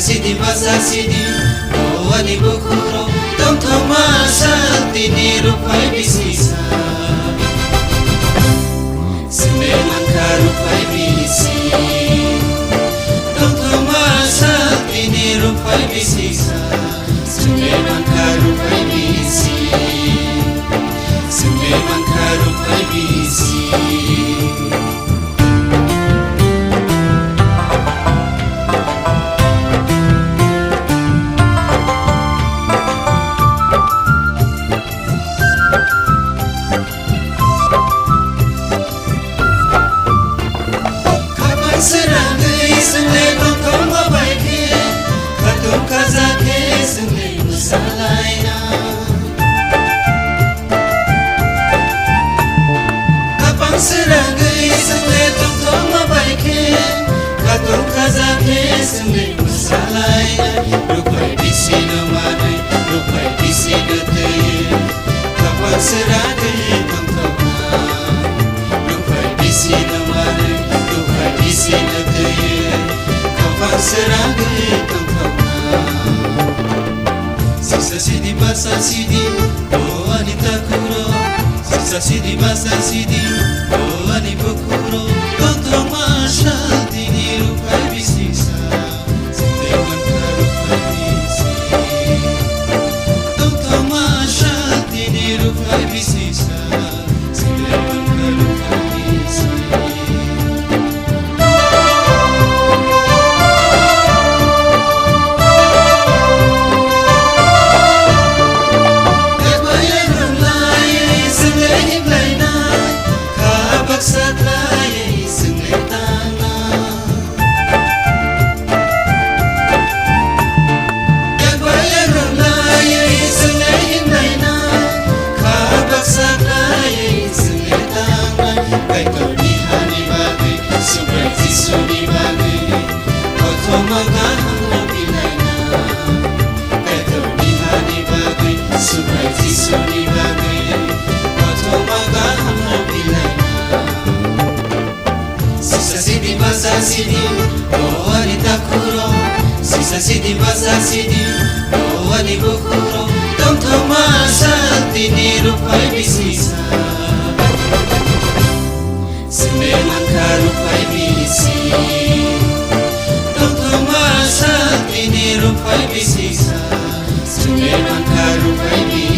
sidi basa sidi wani bukuro tom tomasa tini rupai bisisa sime manka rupai bisi tom tomasa tini rupai bisisa sime manka rupai bisi sime manka rupai bisi Serangai sengai nonton babaike, katung kazake sengai musalaina. Kapang serangai sengai nonton babaike, katung kazake sengai musalaina. Rupai bisi nomane, rupai bisi dete. Kapang serangai nonton rupai bisi nomane. Kapag serangai tongkapna Sisa sidi basa sidi Oh anita kuro Sisa sidi basa sidi Oh ani bukuro Tontong masya Tini rupai bisisa Sintewan ka rupai bisi Tontong masya Tini rupai bisisa Sintewan ka rupai bisi Sidi, oh anita kuro Sisa sidi basa sidi, oh ani bukuro Tom tomasa tini rupai bisisa Sime manka rupai bisi Tom tomasa tini rupai bisisa Sime manka rupai bisi